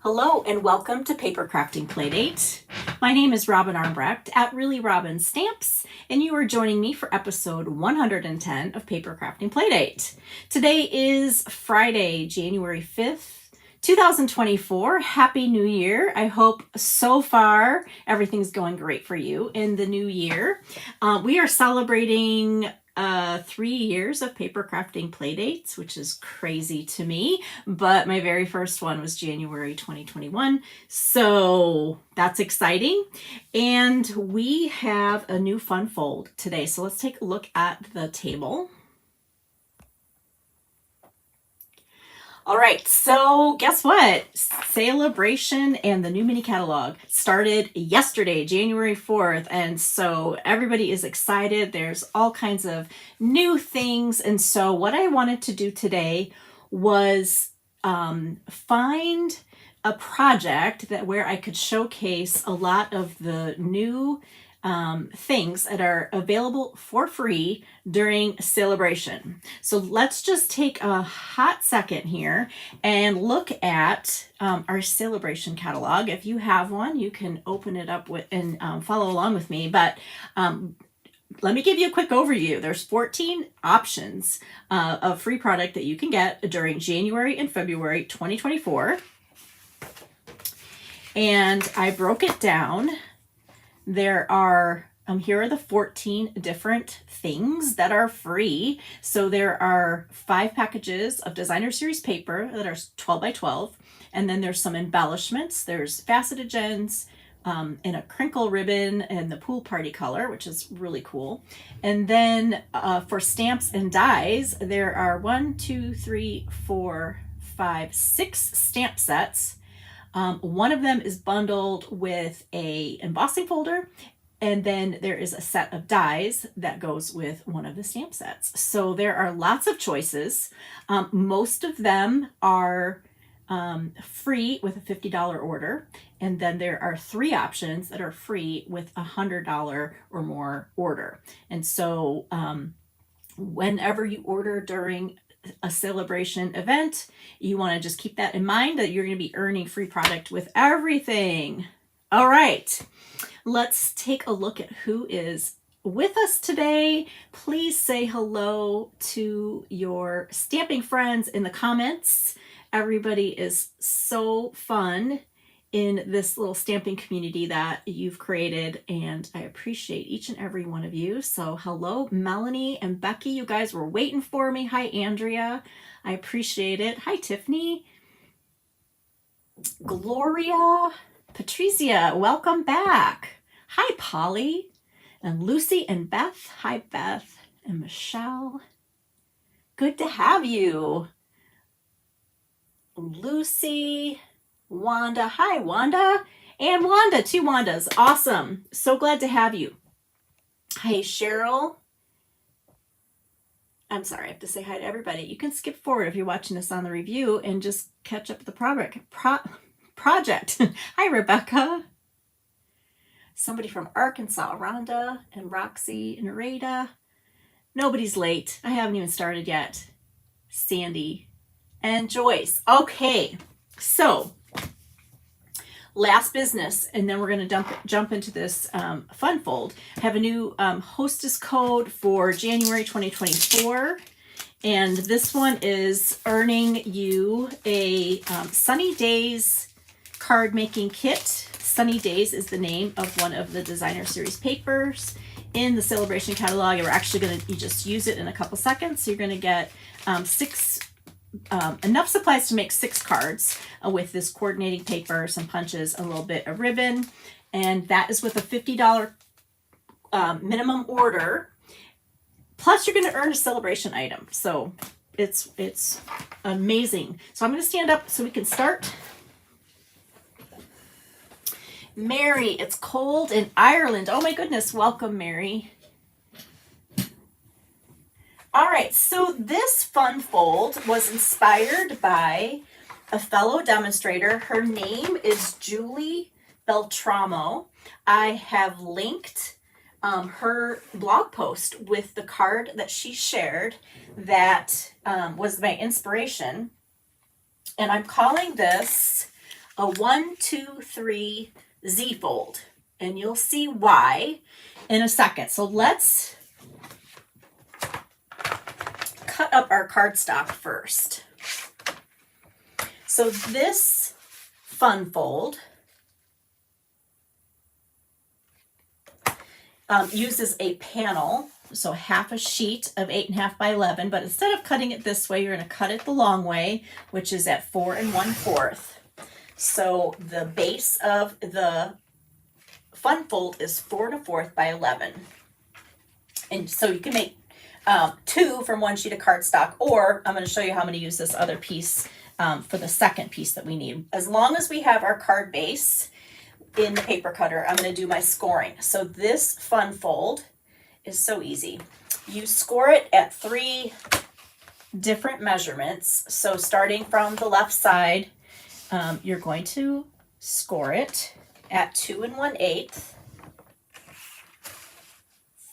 Hello and welcome to Papercrafting Playdate. My name is Robin Armbrecht at Really Robin Stamps, and you are joining me for episode 110 of Papercrafting Playdate. Today is Friday, January 5th, 2024. Happy New Year. I hope so far everything's going great for you in the new year. We are celebrating 3 years of Papercrafting Playdates, which is crazy to me, but my very first one was January 2021, so that's exciting. And we have a new fun fold today, so let's take a look at the table. All right, so guess what? Celebration and the new mini catalog started yesterday, January 4th, and so everybody is excited. There's all kinds of new things, and so what I wanted to do today was find a project where I could showcase a lot of the new things that are available for free during celebration. So let's just take a hot second here and look at our celebration catalog. If you have one, you can open it up and follow along with me. But let me give you a quick overview. There's 14 options of free product that you can get during January and February 2024. And I broke it down. There are, here are the 14 different things that are free. So there are 5 packages of designer series paper that are 12 by 12. And then there's some embellishments. There's faceted gems and a crinkle ribbon and the pool party color, which is really cool. And then for stamps and dies, there are 6 stamp sets. One of them is bundled with a embossing folder, and then there is a set of dies that goes with one of the stamp sets. So there are lots of choices. Most of them are free with a $50 order, and then there are 3 options that are free with a $100 or more order. And so whenever you order during a celebration event, you want to just keep that in mind, that you're going to be earning free product with everything. All right, let's take a look at who is with us today. Please say hello to your stamping friends in the comments. Everybody is so fun in this little stamping community that you've created, and I appreciate each and every one of you. So hello, Melanie and Becky, you guys were waiting for me. Hi, Andrea, I appreciate it. Hi, Tiffany, Gloria, Patricia, welcome back. Hi, Polly and Lucy and Beth. Hi, Beth and Michelle, good to have you. Lucy, Wanda, hi Wanda, and Wanda, 2 Wandas, awesome, so glad to have you. Hey Cheryl, I'm sorry, I have to say hi to everybody. You can skip forward if you're watching this on the review and just catch up with the project. Hi Rebecca, somebody from Arkansas, Rhonda and Roxy and Narada. Nobody's late, I haven't even started yet. Sandy and Joyce. Okay, so last business, and then we're going to jump into this fun fold. I have a new Hostess Code for January 2024, and this one is earning you a Sunny Days card making kit. Sunny Days is the name of one of the designer series papers in the celebration catalog. We're actually going to just use it in a couple seconds. So you're going to get 6 enough supplies to make 6 cards with this coordinating paper, some punches, a little bit of ribbon, and that is with a $50 minimum order. Plus, you're going to earn a celebration item, so it's amazing. So I'm going to stand up so we can start. Mary, it's cold in Ireland. Oh my goodness, welcome, Mary. All right, so this fun fold was inspired by a fellow demonstrator. Her name is Julie Beltramo. I have linked her blog post with the card that she shared that was my inspiration. And I'm calling this a 1, 2, 3 Z fold, and you'll see why in a second. So let's cut up our cardstock first. So this fun fold uses a panel, so half a sheet of 8.5 by 11, but instead of cutting it this way, you're going to cut it the long way, which is at 4 1/4. So the base of the fun fold is 4 1/4 by 11. And so you can make 2 from one sheet of cardstock, or I'm going to show you how I'm going to use this other piece for the second piece that we need. As long as we have our card base in the paper cutter, I'm going to do my scoring. So this fun fold is so easy. You score it at 3 different measurements. So starting from the left side, you're going to score it at 2 1/8,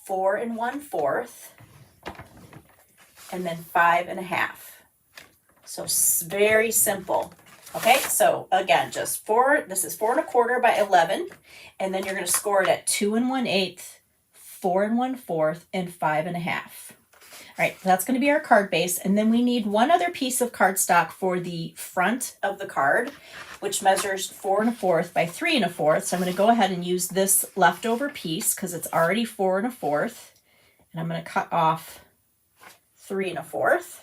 4 1/4, and then 5 1/2. So very simple. Okay, so again, just this is 4 1/4 by 11, and then you're going to score it at 2 1/8, 4 1/4, and 5 1/2. All right, that's going to be our card base, and then we need one other piece of cardstock for the front of the card, which measures 4 1/4 by 3 1/4. So I'm going to go ahead and use this leftover piece because it's already 4 1/4, and I'm going to cut off 3 1/4,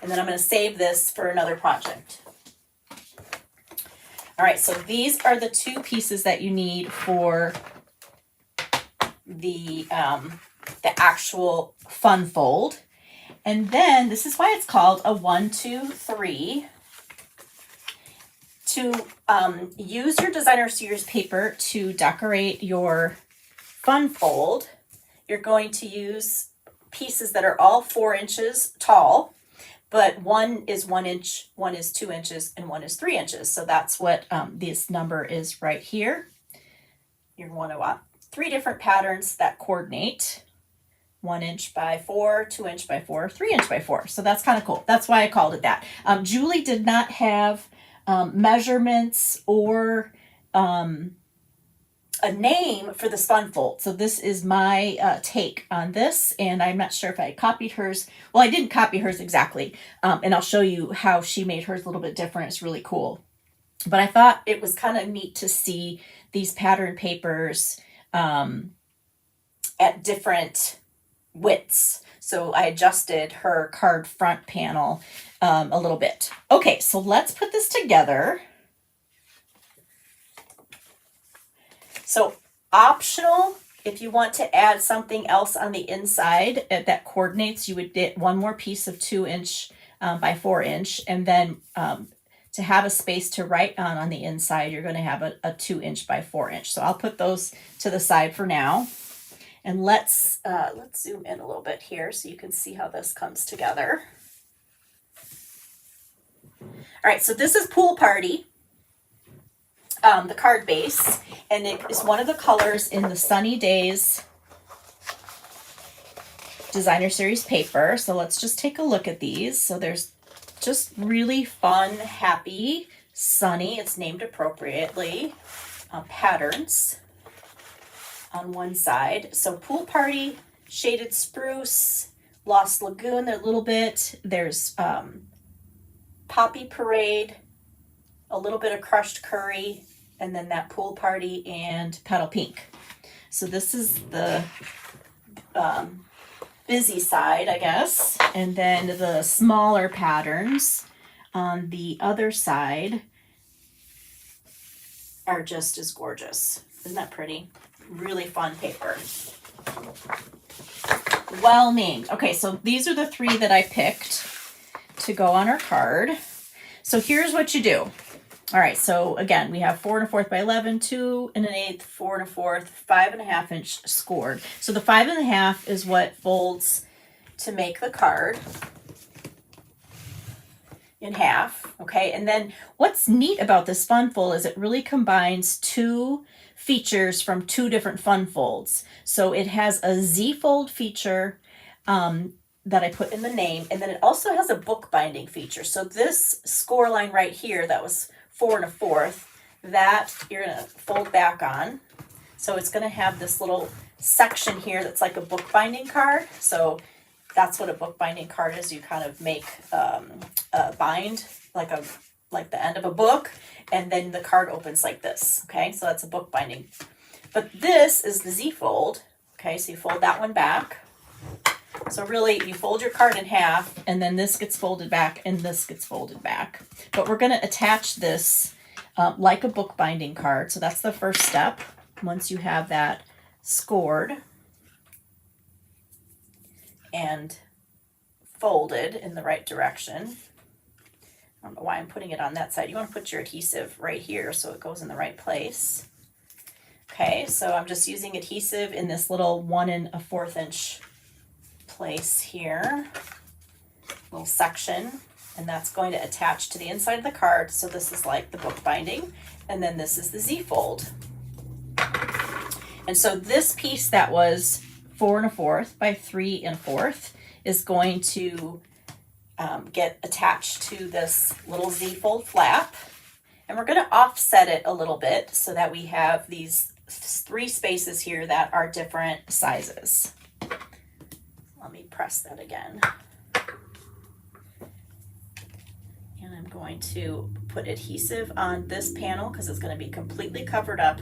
and then I'm going to save this for another project. All right, so these are the 2 pieces that you need for the actual fun fold. And then this is why it's called a 1, 2, 3. To use your designer series paper to decorate your fun fold, you're going to use pieces that are all 4 inches tall, but one is 1 inch, one is 2 inches, and one is 3 inches. So that's what this number is right here. You're going to want 3 different patterns that coordinate: 1 inch by 4, 2 inch by 4, 3 inch by 4. So that's kind of cool. That's why I called it that. Julie did not have measurements or a name for this fun fold. So this is my take on this, and I'm not sure if I copied hers. Well, I didn't copy hers exactly, and I'll show you how she made hers a little bit different. It's really cool. But I thought it was kind of neat to see these pattern papers at different widths. So I adjusted her card front panel a little bit. Okay, so let's put this together. So optional, if you want to add something else on the inside that coordinates, you would get one more piece of 2 inch by 4 inch. And then to have a space to write on the inside, you're going to have a 2 inch by 4 inch. So I'll put those to the side for now. And let's zoom in a little bit here so you can see how this comes together. All right, so this is Pool Party, the card base, and it is one of the colors in the Sunny Days Designer Series paper. So let's just take a look at these. So there's just really fun, happy, sunny, it's named appropriately, patterns on one side. So Pool Party, Shaded Spruce, Lost Lagoon, a little bit. There's Poppy Parade, a little bit of Crushed Curry, and then that Pool Party and Petal Pink. So this is the busy side, I guess. And then the smaller patterns on the other side are just as gorgeous. Isn't that pretty? Really fun paper. Well named. Okay, so these are the 3 that I picked to go on our card. So here's what you do. All right, so again, we have 4 1/4 by 11, 2 1/8, 4 1/4, 5 1/2 inch scored. So the 5 1/2 is what folds to make the card in half, okay? And then what's neat about this fun fold is it really combines 2 features from 2 different fun folds. So it has a Z fold feature that I put in the name, and then it also has a bookbinding feature. So this score line right here that was 4 1/4, that you're going to fold back on. So it's going to have this little section here that's like a bookbinding card. So that's what a bookbinding card is. You kind of make a bind like the end of a book, and then the card opens like this. Okay, so that's a bookbinding. But this is the Z fold. Okay, so you fold that one back. So really, you fold your card in half, and then this gets folded back, and this gets folded back. But we're going to attach this like a bookbinding card. So that's the first step. Once you have that scored and folded in the right direction. I don't know why I'm putting it on that side. You want to put your adhesive right here so it goes in the right place. Okay, so I'm just using adhesive in this little 1 1/4 inch place here, little section, and that's going to attach to the inside of the card. So this is like the bookbinding, and then this is the Z fold. And so this piece that was 4 1/4 by 3 1/4 is going to get attached to this little Z fold flap. And we're going to offset it a little bit so that we have these 3 spaces here that are different sizes. Let me press that again. And I'm going to put adhesive on this panel because it's going to be completely covered up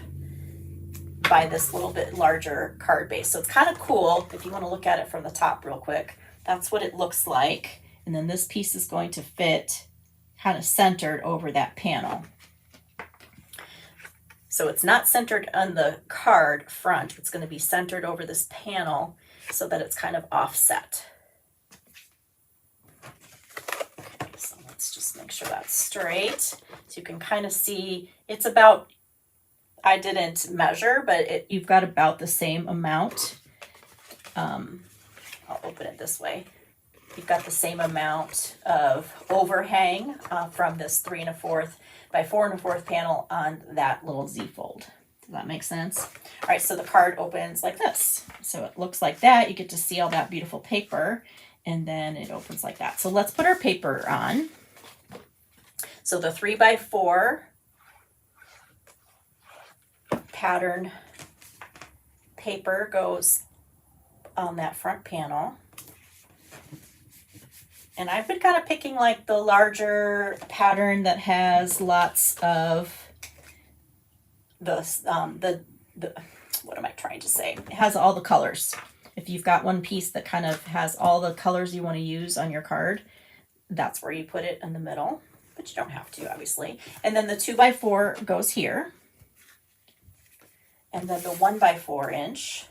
by this little bit larger card base. So it's kind of cool if you want to look at it from the top real quick. That's what it looks like. And then this piece is going to fit kind of centered over that panel. So it's not centered on the card front. It's going to be centered over this panel so that it's kind of offset. Okay, so let's just make sure that's straight. So you can kind of see it's about, I didn't measure, but you've got about the same amount. I'll open it this way. You've got the same amount of overhang from this 3 1/4 by 4 1/4 panel on that little Z fold. Does that make sense? All right, so the card opens like this. So it looks like that. You get to see all that beautiful paper, and then it opens like that. So let's put our paper on. So the 3 by 4 pattern paper goes on that front panel. And I've been kind of picking like the larger pattern that has lots of the what am I trying to say? It has all the colors. If you've got one piece that kind of has all the colors you want to use on your card, that's where you put it in the middle, but you don't have to, obviously. And then the 2 by 4 goes here. And then the 1 by 4 inch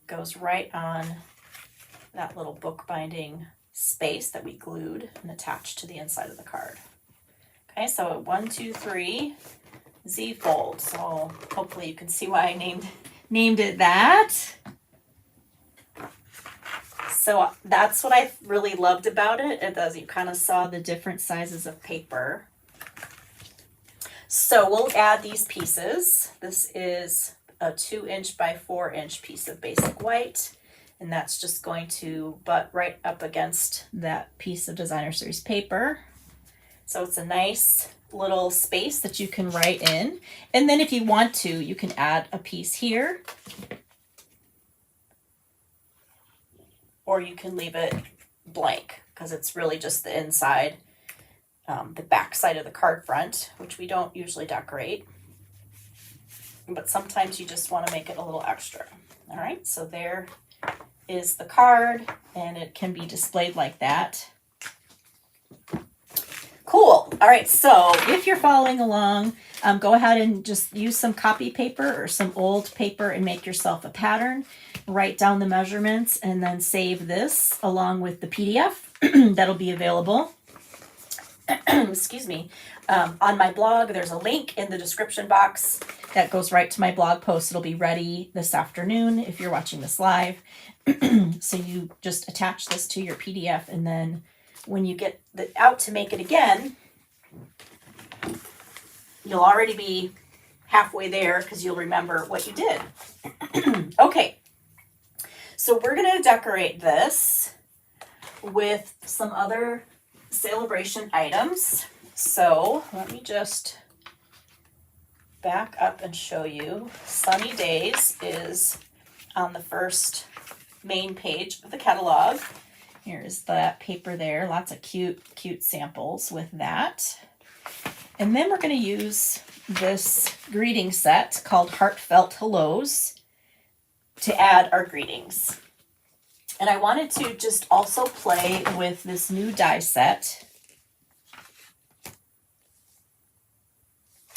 goes right on that little bookbinding space that we glued and attached to the inside of the card. Okay, so 1, 2, 3, Z fold. So hopefully you can see why I named it that. So that's what I really loved about it. As you kind of saw the different sizes of paper. So we'll add these pieces. This is a 2 inch by 4 inch piece of basic white, and that's just going to butt right up against that piece of Designer Series paper. So it's a nice little space that you can write in. And then if you want to, you can add a piece here, or you can leave it blank because it's really just the inside, the back side of the card front, which we don't usually decorate. But sometimes you just want to make it a little extra. All right, so there is the card, and it can be displayed like that. Cool. All right, so if you're following along, go ahead and just use some copy paper or some old paper and make yourself a pattern. Write down the measurements and then save this along with the PDF that'll be available. Excuse me. On my blog, there's a link in the description box that goes right to my blog post. It'll be ready this afternoon if you're watching this live. So you just attach this to your PDF, and then when you get out to make it again, you'll already be halfway there because you'll remember what you did. Okay. So we're going to decorate this with some other celebration items. So let me just back up and show you. Sunny Days is on the first main page of the catalog. Here's the paper there, lots of cute samples with that. And then we're going to use this greeting set called Heartfelt Hellos to add our greetings. And I wanted to just also play with this new die set.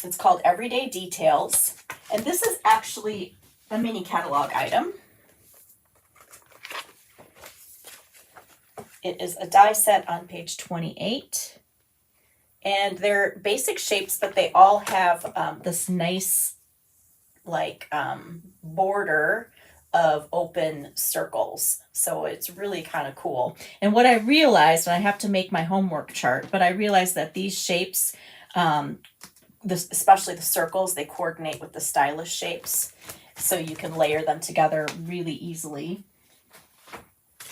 It's called Everyday Details. And this is actually a mini catalog item. It is a die set on page 28. And they're basic shapes, but they all have this nice border of open circles. So it's really kind of cool. And what I realized, and I have to make my homework chart, but I realized that these shapes, especially the circles, they coordinate with the stylish shapes. So you can layer them together really easily.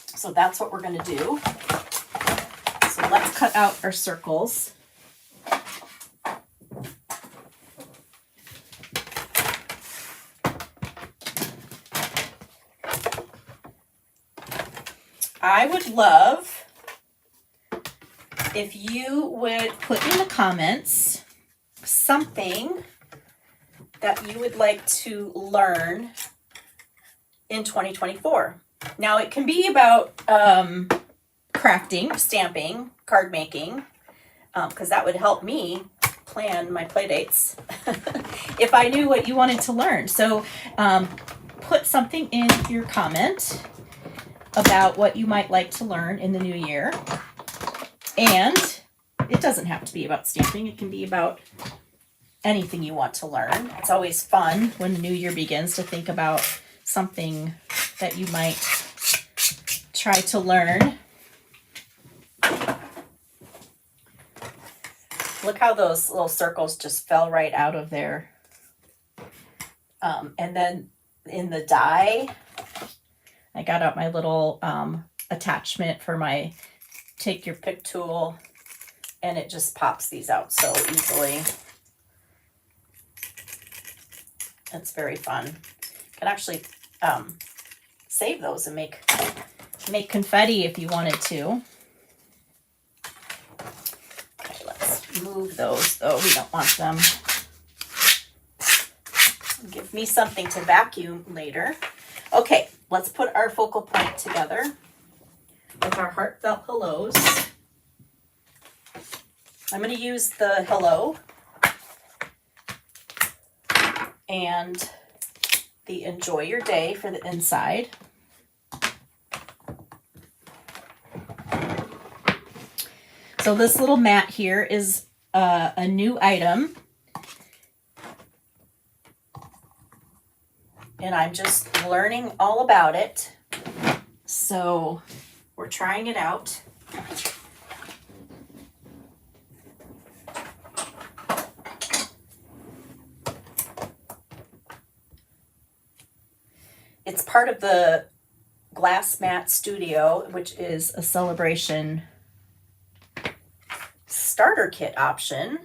So that's what we're going to do. So let's cut out our circles. I would love if you would put in the comments something that you would like to learn in 2024. Now it can be about crafting, stamping, card making, because that would help me plan my play dates if I knew what you wanted to learn. So put something in your comment about what you might like to learn in the new year. And it doesn't have to be about stamping. It can be about anything you want to learn. It's always fun when the new year begins to think about something that you might try to learn. Look how those little circles just fell right out of there. And then in the die, I got out my little attachment for my take your pick tool, and it just pops these out so easily. It's very fun. You can actually save those and make confetti if you wanted to. Okay, let's move those though. We don't want them. Give me something to vacuum later. Okay, let's put our focal point together with our heartfelt hellos. I'm going to use the hello and the enjoy your day for the inside. So this little mat here is a new item. And I'm just learning all about it. So we're trying it out. It's part of the Glass Mat Studio, which is a celebration starter kit option.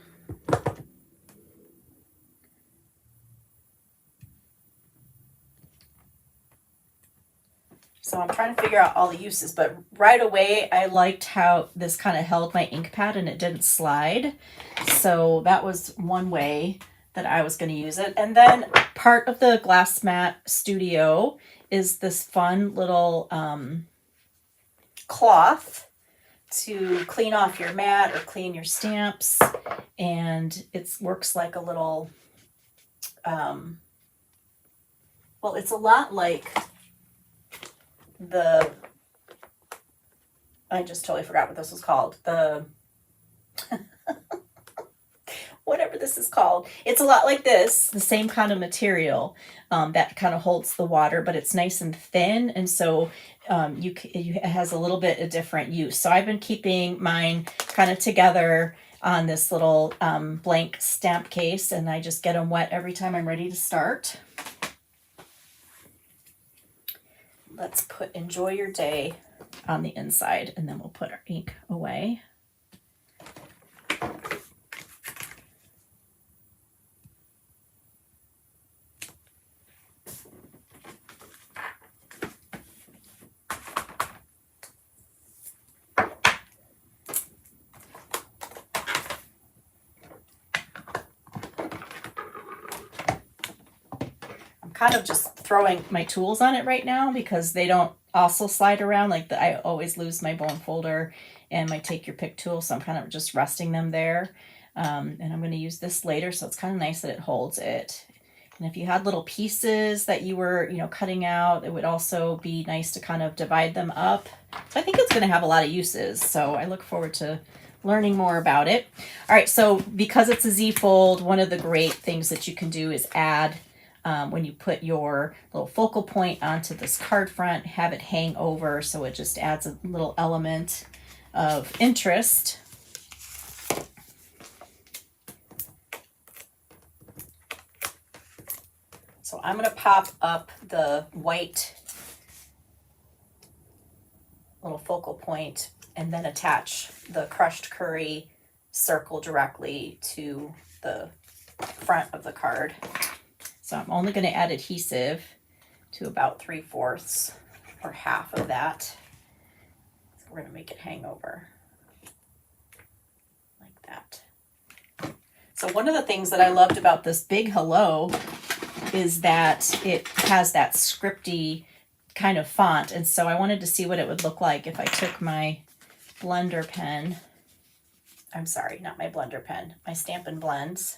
So I'm trying to figure out all the uses, but right away I liked how this kind of held my ink pad and it didn't slide. So that was one way that I was going to use it. And then part of the Glass Mat Studio is this fun little cloth to clean off your mat or clean your stamps. And it works like a little, well, it's a lot like I just totally forgot what this was called. Whatever this is called. It's a lot like this, the same kind of material that kind of holds the water, but it's nice and thin. And so it has a little bit of different use. So I've been keeping mine kind of together on this little blank stamp case, and I just get them wet every time I'm ready to start. let's put enjoy your day on the inside, and then we'll put our ink away. Kind of just throwing my tools on it right now because they don't also slide around. Like I always lose my bone folder and my take your pick tool, so I'm kind of just resting them there. And I'm going to use this later, so it's kind of nice that it holds it. And if you had little pieces that you were, cutting out, it would also be nice to kind of divide them up. So I think it's going to have a lot of uses, so I look forward to learning more about it. All right, so because it's a Z fold, one of the great things that you can do is add when you put your little focal point onto this card front, have it hang over, so it just adds a little element of interest. So I'm going to pop up the white little focal point and then attach the crushed curry circle directly to the front of the card. So I'm only going to add adhesive to about 3/4 or half of that. So we're going to make it hang over like that. So one of the things that I loved about this big hello is that it has that scripty kind of font. And so I wanted to see what it would look like if I took my blender pen. I'm sorry, not my blender pen, my Stampin' Blends.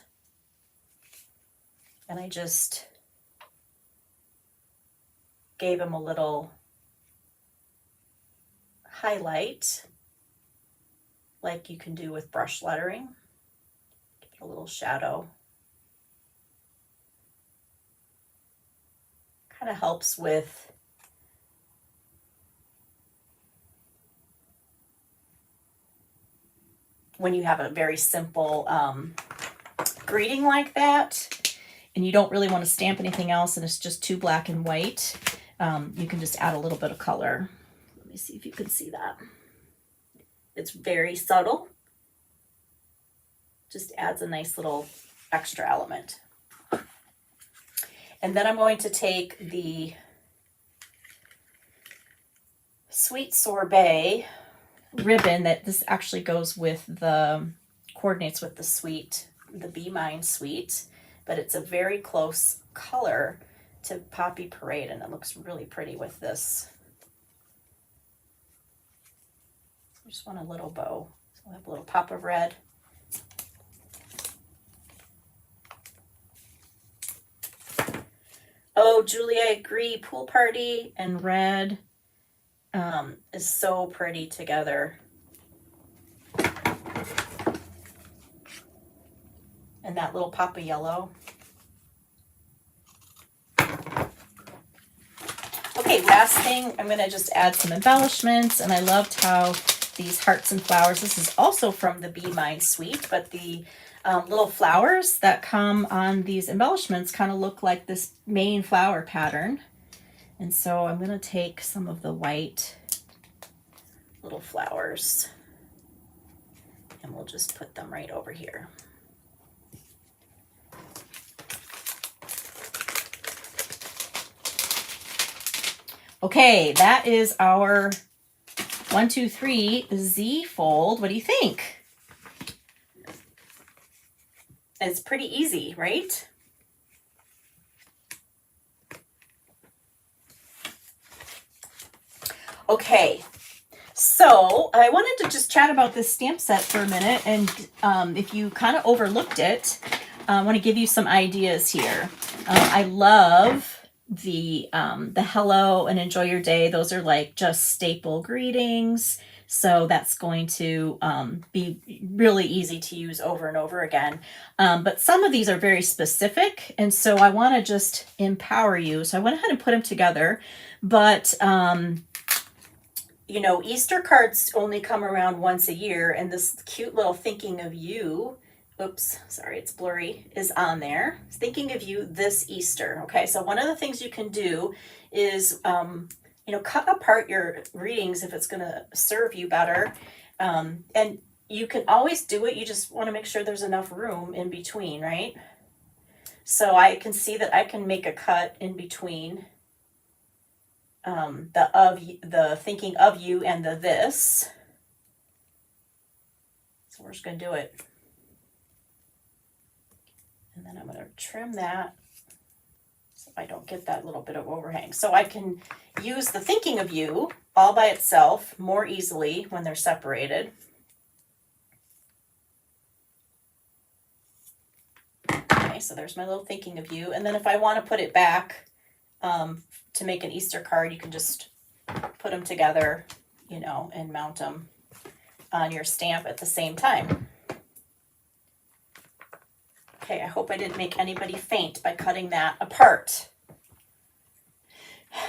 And I just gave him a little highlight like you can do with brush lettering. Give it a little shadow. Kind of helps with when you have a very simple greeting like that, and you don't really want to stamp anything else and it's just too black and white, you can just add a little bit of color. Let me see if you can see that. It's very subtle. Just adds a nice little extra element. And then I'm going to take the Sweet Sorbet ribbon that this actually goes with the, coordinates with the Be Mine Sweet, but it's a very close color to Poppy Parade, and it looks really pretty with this. I just want a little bow. So we'll have a little pop of red. Oh, Julie, I agree. Pool Party and red is so pretty together. And that little pop of yellow. Okay, last thing, I'm going to just add some embellishments, and I loved how these hearts and flowers, this is also from the Be Mine Suite, but the little flowers that come on these embellishments kind of look like this main flower pattern. And so I'm going to take some of the white little flowers and we'll just put them right over here. Okay, that is our 1, 2, 3 Z fold. What do you think? It's pretty easy, right? Okay, so I wanted to just chat about this stamp set for a minute, and if you kind of overlooked it, I want to give you some ideas here. I love the hello and enjoy your day. Those are like just staple greetings. So that's going to be really easy to use over and over again. But some of these are very specific. And so I want to just empower you. So I went ahead and put them together. But, you know, Easter cards only come around once a year. And this cute little thinking of you, oops, sorry, it's blurry, is on there. Thinking of you this Easter. Okay, so one of the things you can do is you know, cut apart your readings if it's going to serve you better. And you can always do it. You just want to make sure there's enough room in between, right? So I can see that I can make a cut in between the thinking of you and the this. So we're just going to do it. And then I'm going to trim that so I don't get that little bit of overhang. So I can use the thinking of you all by itself more easily when they're separated. Okay, so there's my little thinking of you. And then if I want to put it back to make an Easter card, you can just put them together, you know, and mount them on your stamp at the same time. Okay, I hope I didn't make anybody faint by cutting that apart.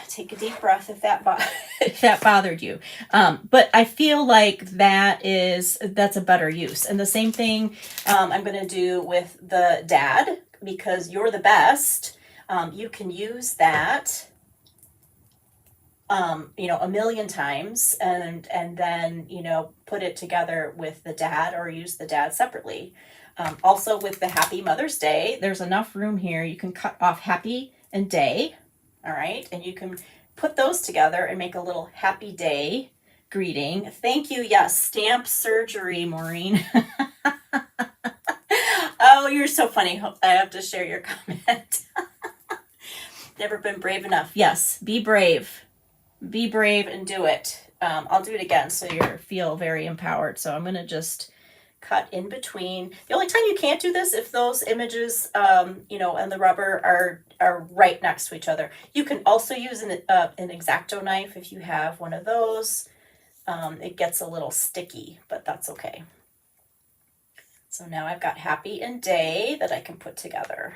Take a deep breath if that bothered you. But I feel like that's a better use. And the same thing I'm going to do with the dad, because you're the best. You can use that you know, a million times and then, you know, put it together with the dad or use the dad separately. Also with the Happy Mother's Day, there's enough room here. You can cut off happy and day. All right. And you can put those together and make a little happy day greeting. Thank you. Yes. Stamp surgery, Maureen. Oh, you're so funny. I have to share your comment. Never been brave enough. Yes. Be brave. Be brave and do it. I'll do it again so you feel very empowered. So I'm going to just cut in between. The only time you can't do this if those images, you know, and the rubber are right next to each other. You can also use an X-Acto knife if you have one of those. It gets a little sticky, but that's okay. So now I've got happy and day that I can put together.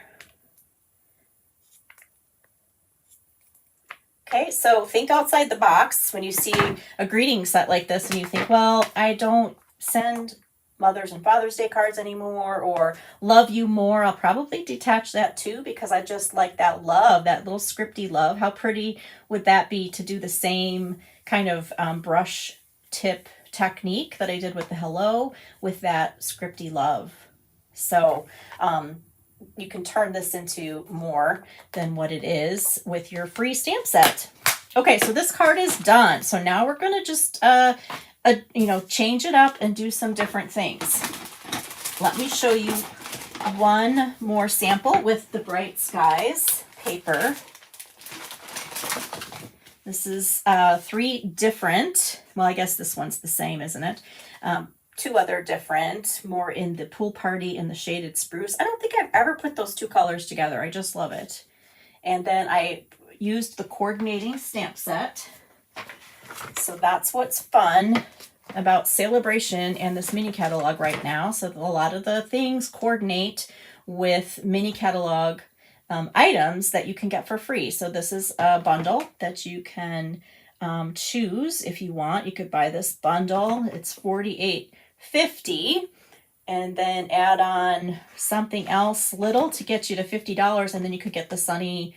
Okay, so think outside the box when you see a greeting set like this and you think, well, I don't send Mother's and Father's Day cards anymore, or love you more. I'll probably detach that too, because I just like that love, that little scripty love. How pretty would that be to do the same kind of brush tip technique that I did with the hello with that scripty love. So you can turn this into more than what it is with your free stamp set. Okay, so this card is done. So now we're going to just you know, change it up and do some different things. Let me show you one more sample with the Bright Skies paper. This is 3 different, well, I guess this one's the same, isn't it? 2 other different, more in the Pool Party and the Shaded Spruce. I don't think I've ever put those 2 colors together. I just love it. And then I used the coordinating stamp set. So that's what's fun about Celebration and this mini catalog right now. So a lot of the things coordinate with mini catalog items that you can get for free. So this is a bundle that you can choose if you want. You could buy this bundle. It's $48.50, and then add on something else little to get you to $50, and then you could get the Sunny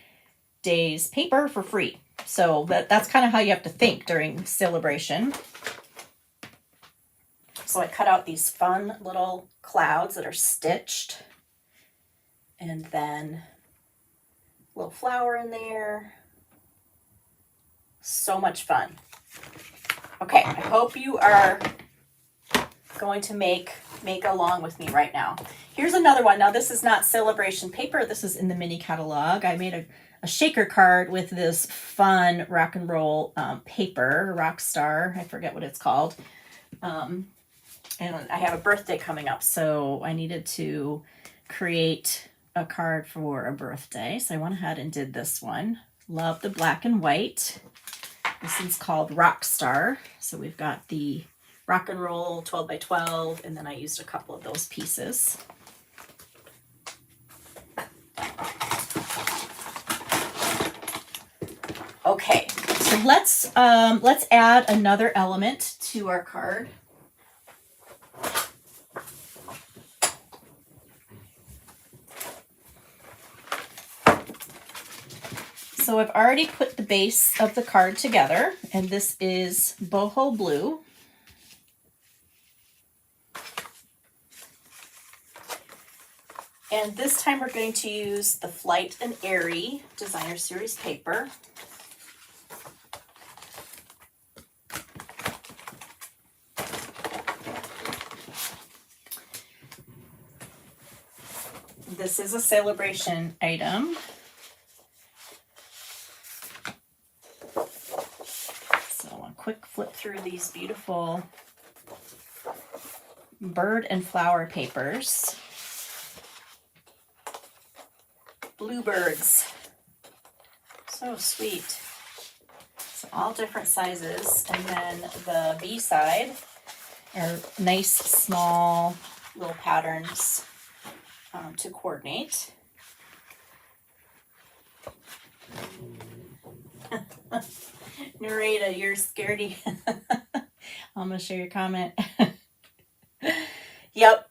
Days paper for free. So that's kind of how you have to think during Celebration. So I cut out these fun little clouds that are stitched, and then a little flower in there. So much fun. Okay, I hope you are going to make along with me right now. Here's another one. Now this is not Celebration paper. This is in the mini catalog. I made a shaker card with this fun rock and roll paper, rock star. I forget what it's called. And I have a birthday coming up, so I needed to create a card for a birthday. So I went ahead and did this one. Love the black and white. This is called Rock Star. So we've got the rock and roll 12 by 12, and then I used a couple of those pieces. Okay, so let's add another element to our card. So I've already put the base of the card together, and this is boho blue. And this time we're going to use the Flight and Airy Designer Series paper. This is a celebration item. So I'll quick flip through these beautiful bird and flower papers. Bluebirds. So sweet. So all different sizes. And then the B side are nice small little patterns to coordinate. Narita, you're scaredy. I'm gonna share your comment. Yep,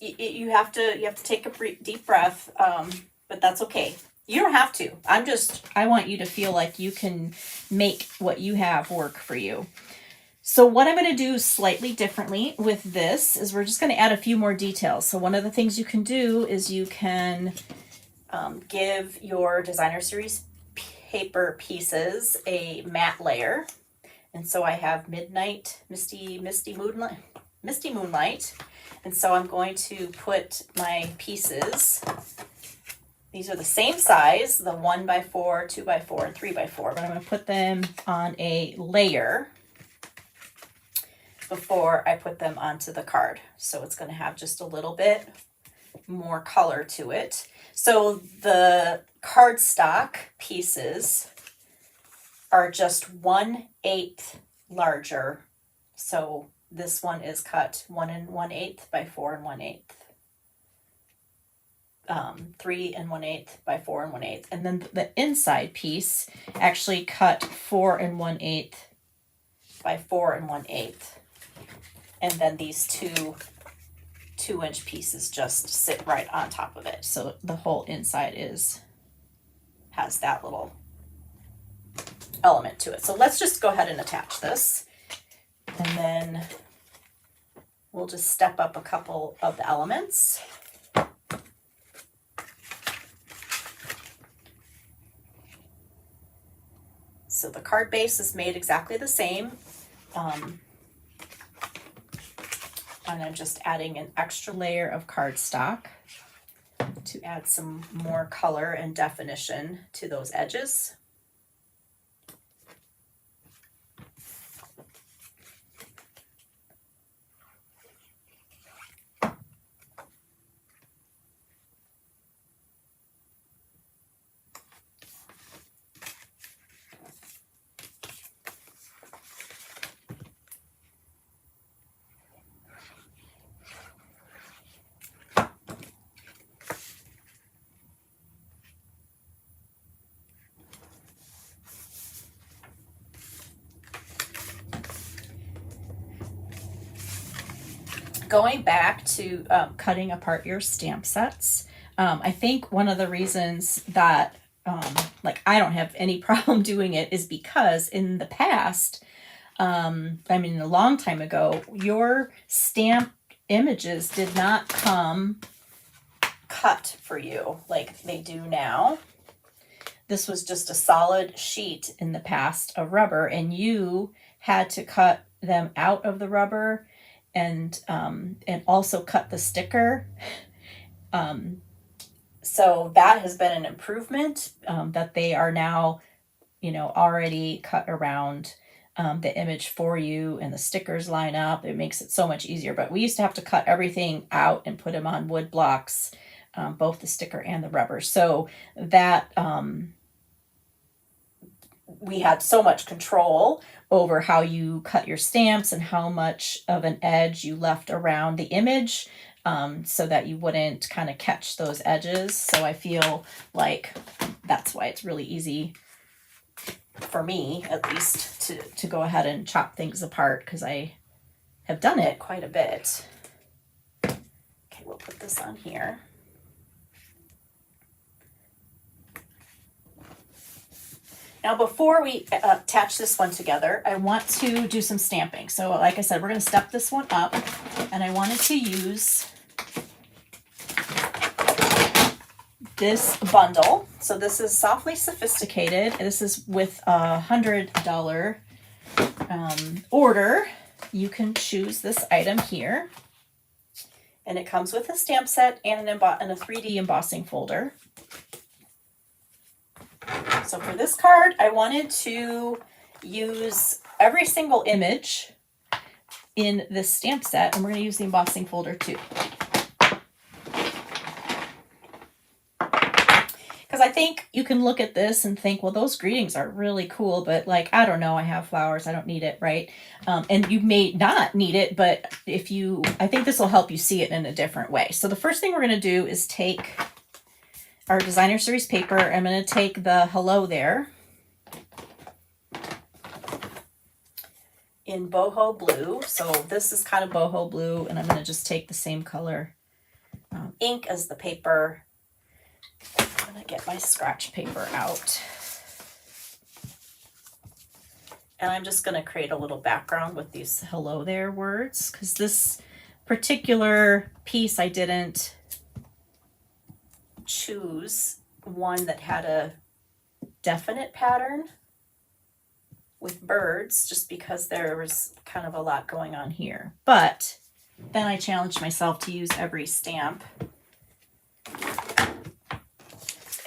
you have to take a deep breath, but that's okay. You don't have to. I want you to feel like you can make what you have work for you. So what I'm going to do slightly differently with this is we're just going to add a few more details. So one of the things you can do is you can give your Designer Series paper pieces a matte layer. And so I have Misty Moonlight. And so I'm going to put my pieces, these are the same size, the 1x4, 2x4, and 3x4, but I'm going to put them on a layer before I put them onto the card. So it's going to have just a little bit more color to it. So the cardstock pieces are just 1/8 larger. So this one is cut 1 1/8 by 4 1/8. 3 1/8 by 4 1/8. And then the inside piece actually cut 4 1/8 by 4 1/8. And then these two 2-inch pieces just sit right on top of it. So the whole inside has that little element to it. So let's just go ahead and attach this. And then we'll just step up a couple of the elements. So the card base is made exactly the same. And I'm just adding an extra layer of cardstock to add some more color and definition to those edges. Going back to cutting apart your stamp sets, I think one of the reasons that I don't have any problem doing it is because in the past, a long time ago, your stamp images did not come cut for you like they do now. This was just a solid sheet in the past of rubber, and you had to cut them out of the rubber and also cut the sticker. So that has been an improvement, that they are now, already cut around the image for you, and the stickers line up. It makes it so much easier. But we used to have to cut everything out and put them on wood blocks, both the sticker and the rubber. So that we had so much control over how you cut your stamps and how much of an edge you left around the image, so that you wouldn't kind of catch those edges. So I feel like that's why it's really easy for me, at least, to go ahead and chop things apart, because I have done it quite a bit. Okay, we'll put this on here. Now before we attach this one together, I want to do some stamping. So like I said, we're going to step this one up, and I wanted to use this bundle. So this is Softly Sophisticated. This is with a $100 order. You can choose this item here. And it comes with a stamp set and a 3D embossing folder. So for this card, I wanted to use every single image in this stamp set, and we're going to use the embossing folder too. Because I think you can look at this and think, well, those greetings are really cool, but like, I don't know, I have flowers, I don't need it, right? And you may not need it, but I think this will help you see it in a different way. So the first thing we're going to do is take our designer series paper. I'm going to take the hello there in boho blue. So this is kind of boho blue, and I'm going to just take the same color ink as the paper. I'm going to get my scratch paper out. And I'm just going to create a little background with these hello there words, because this particular piece I didn't choose one that had a definite pattern with birds, just because there was kind of a lot going on here. But then I challenged myself to use every stamp,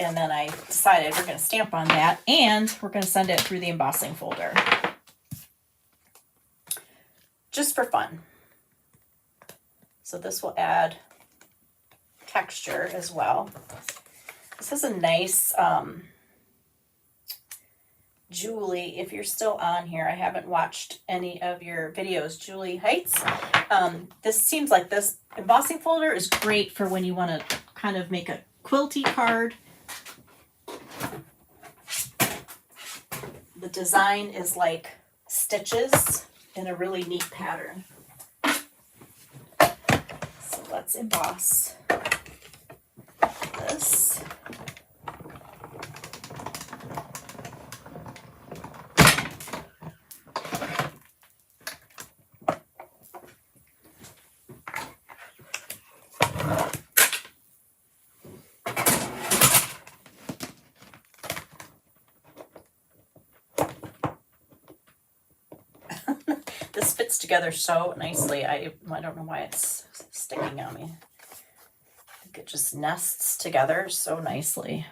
and then I decided we're going to stamp on that, and we're going to send it through the embossing folder just for fun. So this will add texture as well. This is a nice Julie, if you're still on here, I haven't watched any of your videos, Julie Heights. This seems like this embossing folder is great for when you want to kind of make a quilty card. The design is like stitches in a really neat pattern. So let's emboss this. This fits together so nicely. I don't know why it's sticking on me. I think it just nests together so nicely.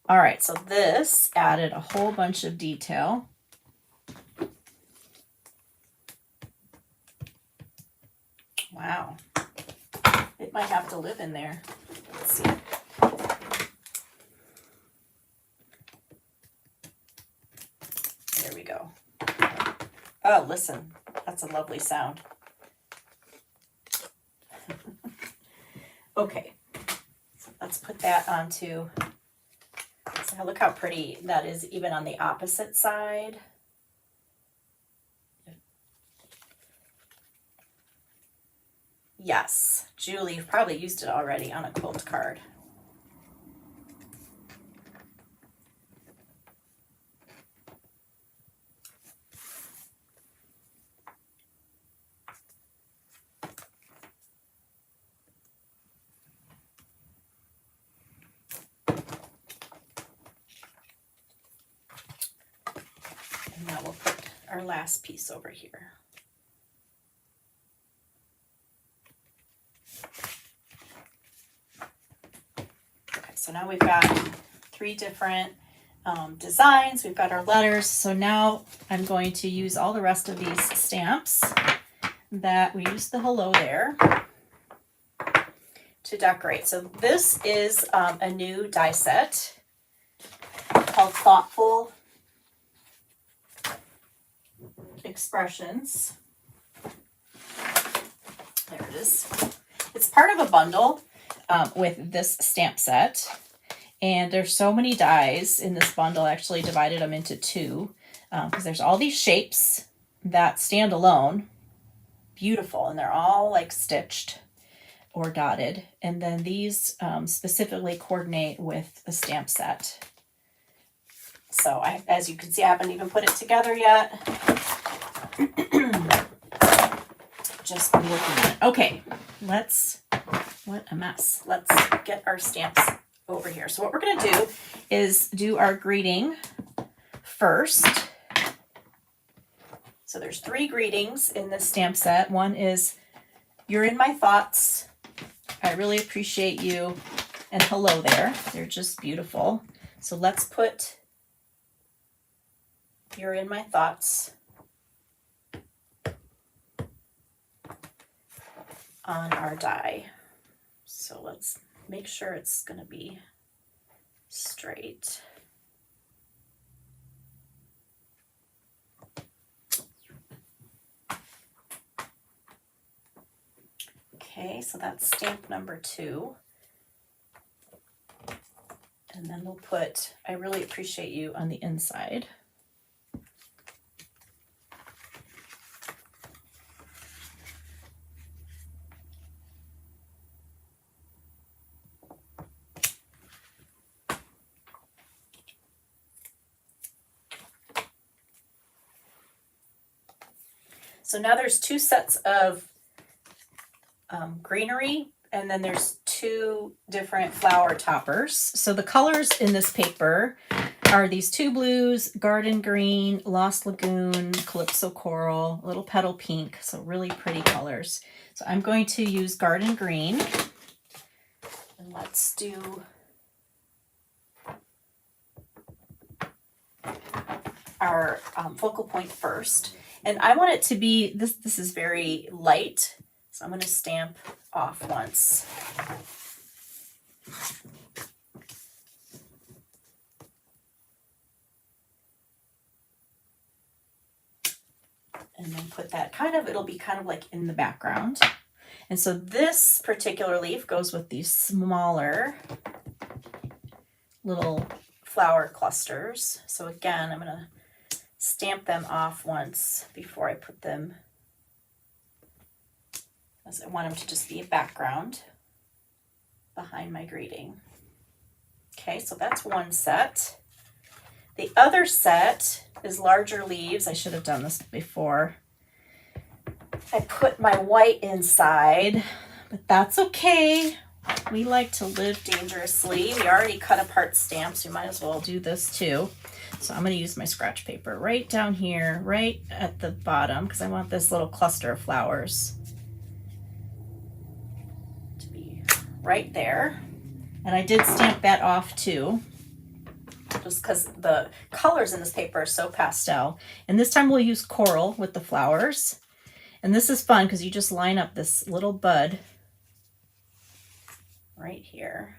All right, so this added a whole bunch of detail. Wow. It might have to live in there. Let's see. There we go. Oh, listen, that's a lovely sound. Okay, so let's put that onto, so look how pretty that is even on the opposite side. Yes, Julie, you've probably used it already on a quilt card. Now we'll put our last piece over here. Okay, so now we've got 3 different designs. We've got our letters. So now I'm going to use all the rest of these stamps that we used the hello there to decorate. So this is a new die set called Thoughtful Expressions. There it is. It's part of a bundle with this stamp set, and there's so many dies in this bundle. I actually divided them into 2 because there's all these shapes that stand alone, beautiful, and they're all like stitched or dotted, and then these specifically coordinate with the stamp set. So as you can see, I haven't even put it together yet. Just been working on it. Okay, what a mess. Let's get our stamps over here. So what we're going to do is do our greeting first. So there's 3 greetings in this stamp set. One is, "You're in my thoughts. I really appreciate you." And "Hello there." They're just beautiful. So let's put "You're in my thoughts" on our die. So let's make sure it's going to be straight. Okay, so that's stamp number 2. And then we'll put "I really appreciate you" on the inside. So now there's 2 sets of greenery, and then there's 2 different flower toppers. So the colors in this paper are these 2 blues, garden green, lost lagoon, calypso coral, little petal pink. So really pretty colors. So I'm going to use garden green. And let's do our focal point first. And I want it to be, this is very light. So I'm going to stamp off once. And then put that it'll be kind of like in the background. And so this particular leaf goes with these smaller little flower clusters. So again, I'm going to stamp them off once before I put them, as I want them to just be a background behind my greeting. Okay, so that's one set. The other set is larger leaves. I should have done this before I put my white inside, but that's okay. We like to live dangerously. We already cut apart stamps. We might as well do this too. So I'm going to use my scratch paper right down here, right at the bottom, because I want this little cluster of flowers to be right there. And I did stamp that off too, just because the colors in this paper are so pastel. And this time we'll use coral with the flowers. And this is fun because you just line up this little bud right here.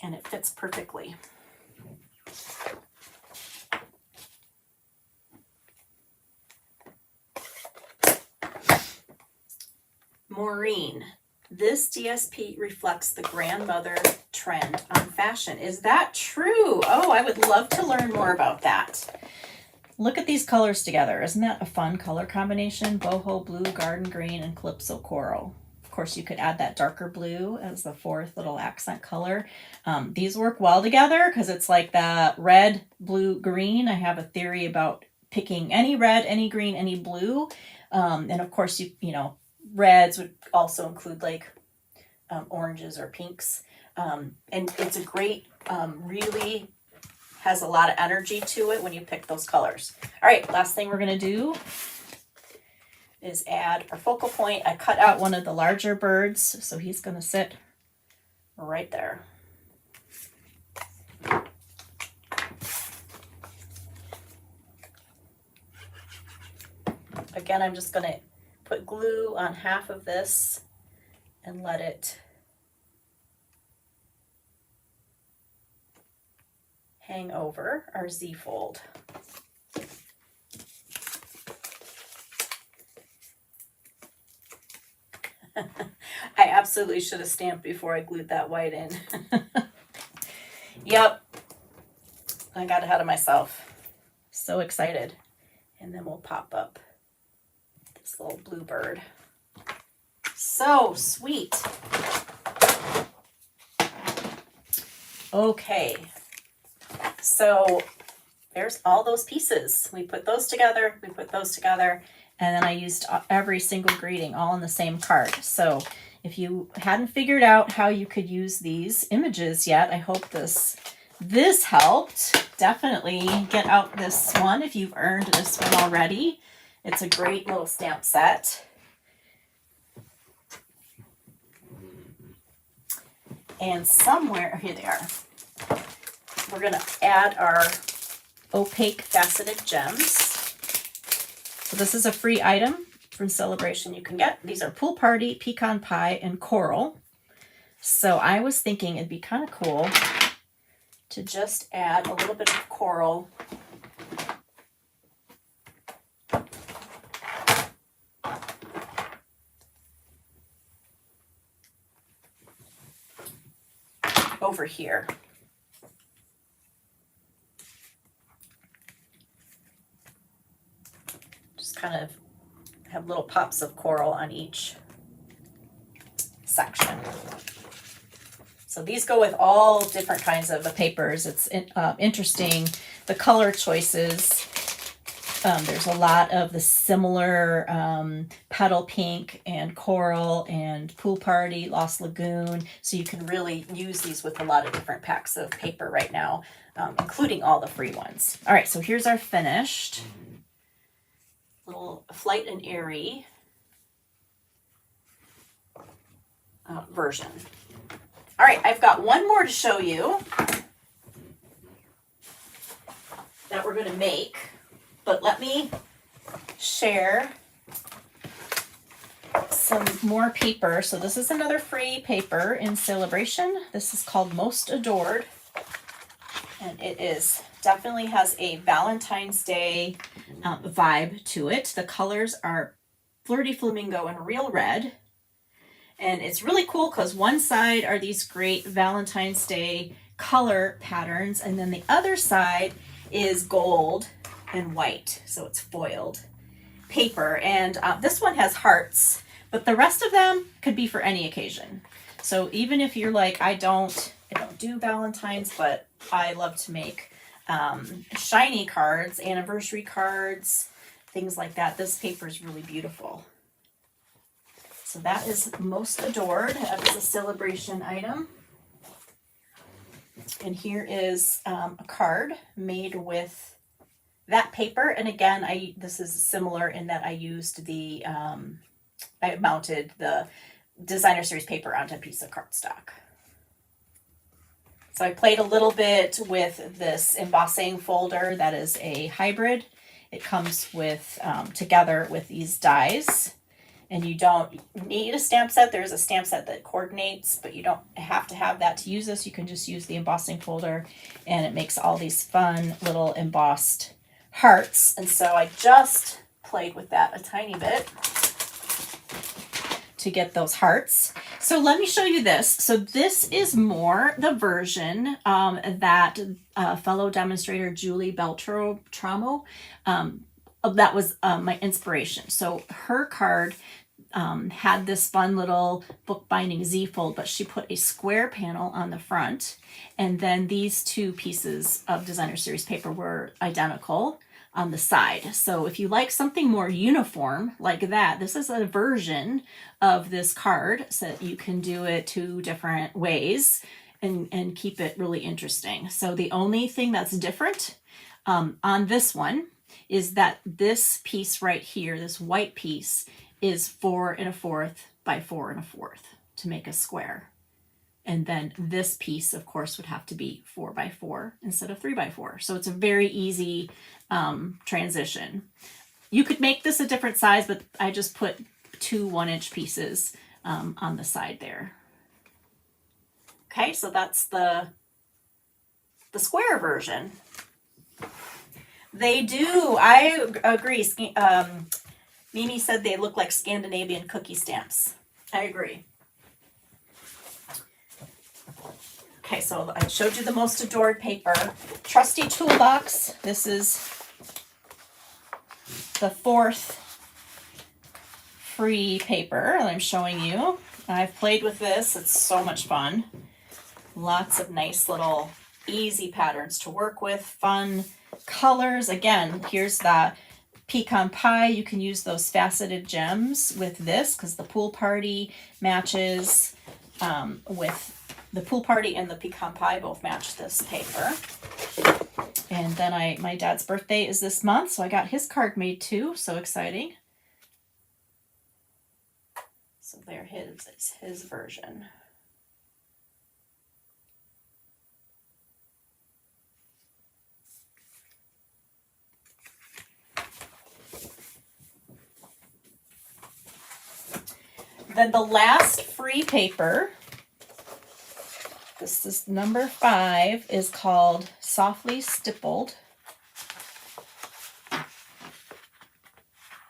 And it fits perfectly. Maureen, this DSP reflects the grandmother trend on fashion. Is that true? Oh, I would love to learn more about that. Look at these colors together. Isn't that a fun color combination? Boho blue, garden green, and calypso coral. Of course, you could add that darker blue as the 4th little accent color. These work well together because it's like that red, blue, green. I have a theory about picking any red, any green, any blue. And of course, you know, reds would also include like oranges or pinks. And it's a great, really has a lot of energy to it when you pick those colors. All right, last thing we're going to do is add our focal point. I cut out one of the larger birds, so he's going to sit right there. Again, I'm just going to put glue on half of this and let it hang over our Z-fold. I absolutely should have stamped before I glued that white in. Yep, I got ahead of myself. So excited. And then we'll pop up this little blue bird. So sweet. Okay, so there's all those pieces. We put those together, and then I used every single greeting all in the same card. So if you hadn't figured out how you could use these images yet, I hope this helped. Definitely get out this one if you've earned this one already. It's a great little stamp set. And somewhere, here they are, we're going to add our opaque faceted gems. So this is a free item from Celebration you can get. These are Pool Party, Pecan Pie, and Coral. So I was thinking it'd be kind of cool to just add a little bit of coral over here. Just kind of have little pops of coral on each section. So these go with all different kinds of papers. It's interesting, the color choices. There's a lot of the similar petal pink and coral and Pool Party, Lost Lagoon. So you can really use these with a lot of different packs of paper right now, including all the free ones. All right, so here's our finished little Flight and Airy version. All right, I've got one more to show you that we're going to make, but let me share some more paper. So this is another free paper in Celebration. This is called Most Adored, and it is definitely has a Valentine's Day vibe to it. The colors are Flirty Flamingo and Real Red. And it's really cool because one side are these great Valentine's Day color patterns, and then the other side is gold and white. So it's foiled paper. And this one has hearts, but the rest of them could be for any occasion. So even if you're like, I don't do Valentine's, but I love to make shiny cards, anniversary cards, things like that, this paper is really beautiful. So that is Most Adored. It's a Celebration item. And here is a card made with that paper. And again, this is similar in that I used I mounted the Designer Series paper onto a piece of cardstock. So I played a little bit with this embossing folder that is a hybrid. It comes with together with these dies. And you don't need a stamp set. There's a stamp set that coordinates, but you don't have to have that to use this. You can just use the embossing folder, and it makes all these fun little embossed hearts. And so I just played with that a tiny bit to get those hearts. So let me show you this. So this is more the version that fellow demonstrator Julie Beltramo, that was my inspiration. So her card had this fun little bookbinding Z-fold, but she put a square panel on the front, and then these two pieces of Designer Series paper were identical on the side. So if you like something more uniform like that, this is a version of this card so that you can do it two different ways and keep it really interesting. So the only thing that's different on this one is that this piece right here, this white piece, is 4 1/4 by 4 1/4 to make a square. And then this piece, of course, would have to be 4 by 4 instead of 3 by 4. So it's a very easy transition. You could make this a different size, but I just put 2 1-inch pieces on the side there. Okay, so that's the square version. They do, I agree. Mimi said they look like Scandinavian cookie stamps. I agree. Okay, so I showed you the Most Adored paper. Trusty Toolbox. This is the 4th free paper that I'm showing you. I've played with this. It's so much fun. Lots of nice little easy patterns to work with, fun colors. Again, here's the pecan pie. You can use those faceted gems with this because the pool party matches with the pool party, and the pecan pie both match this paper. And then my dad's birthday is this month, so I got his card made too. So exciting. So there is his version. Then the last free paper, this is number 5, is called Softly Stippled.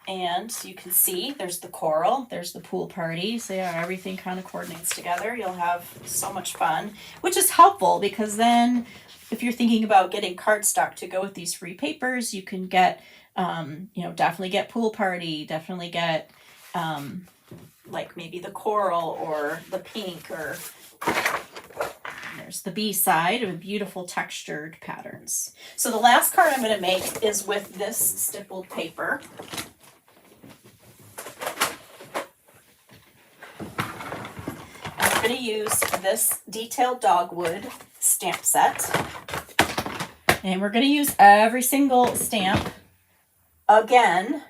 And you can see there's the coral, there's the pool party. So yeah, everything kind of coordinates together. You'll have so much fun, which is helpful because then if you're thinking about getting cardstock to go with these free papers, you can get, definitely get pool party, definitely get like maybe the coral or the pink, or there's the B side of beautiful textured patterns. So the last card I'm going to make is with this stippled paper. I'm going to use this detailed dogwood stamp set. And we're going to use every single stamp again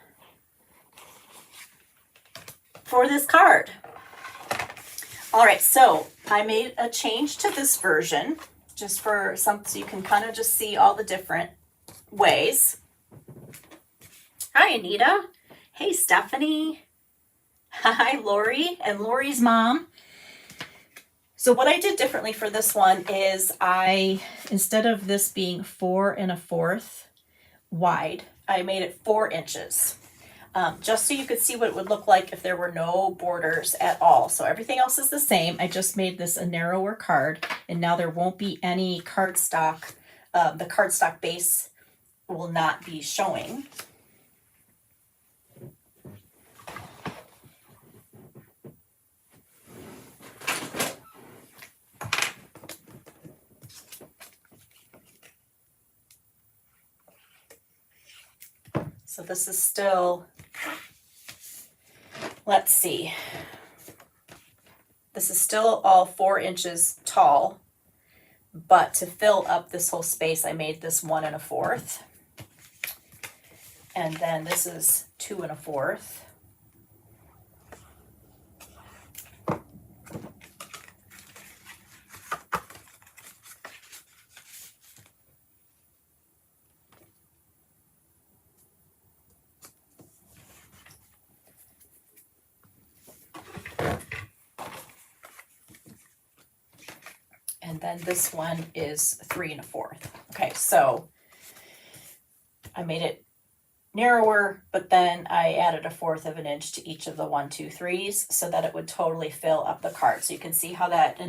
for this card. All right, so I made a change to this version just for some, so you can kind of just see all the different ways. Hi, Anita. Hey, Stephanie. Hi, Lori, and Lori's mom. So what I did differently for this one is instead of this being 4 1/4 wide, I made it 4 inches. Just so you could see what it would look like if there were no borders at all. So everything else is the same. I just made this a narrower card, and now there won't be any cardstock. The cardstock base will not be showing. So this is still, let's see, this is still all 4 inches tall, but to fill up this whole space, I made this 1 1/4. And then this is 2 1/4. And then this one is 3 1/4. Okay, so I made it narrower, but then I added 1/4 of an inch to each of the 1, 2, 3s so that it would totally fill up the card. So you can see how that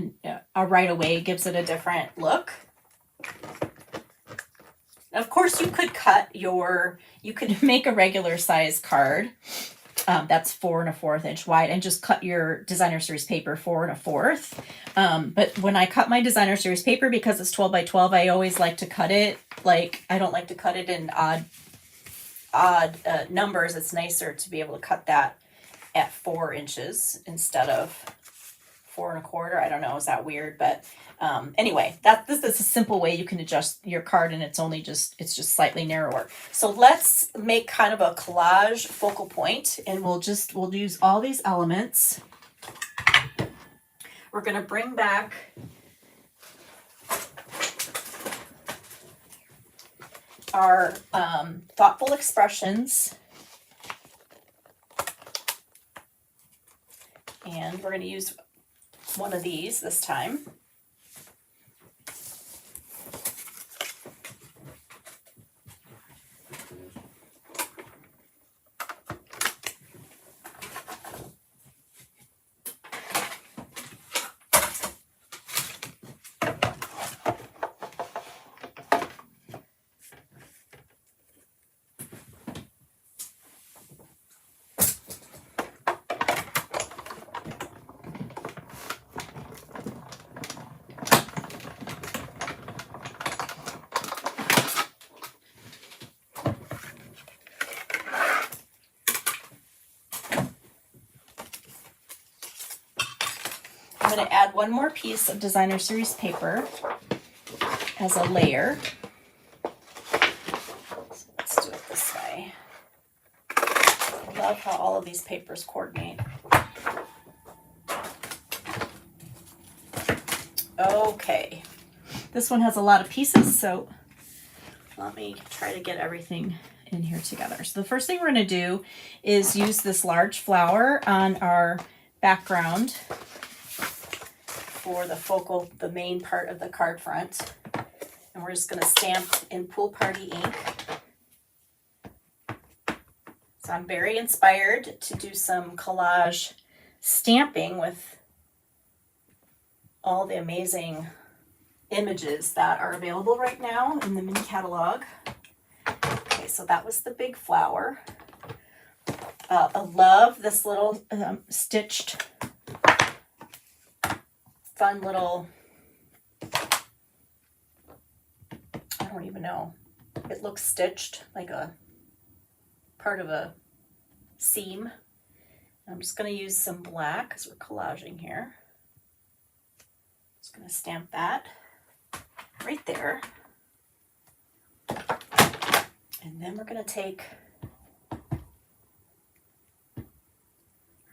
right away gives it a different look. Of course, you could make a regular size card that's 4 1/4 inch wide and just cut your designer series paper 4 1/4. But when I cut my designer series paper, because it's 12 by 12, I always like to cut it I don't like to cut it in odd numbers. It's nicer to be able to cut that at 4 inches instead of 4 1/4. I don't know, is that weird? But anyway, this is a simple way you can adjust your card, and it's just slightly narrower. So let's make kind of a collage focal point, and we'll use all these elements. We're going to bring back our thoughtful expressions, and we're going to use one of these this time. going to add one more piece of designer series paper as a layer. So let's do it this way. I love how all of these papers coordinate. Okay, this one has a lot of pieces, so let me try to get everything in here together. So the first thing we're going to do is use this large flower on our background for the main part of the card front. And we're just going to stamp in Pool Party ink. So I'm very inspired to do some collage stamping with all the amazing images that are available right now in the mini catalog. Okay, so that was the big flower. I love this little stitched, fun little, I don't even know, it looks stitched like a part of a seam. I'm just going to use some black because we're collaging here. Just going to stamp that right there. And then we're going to take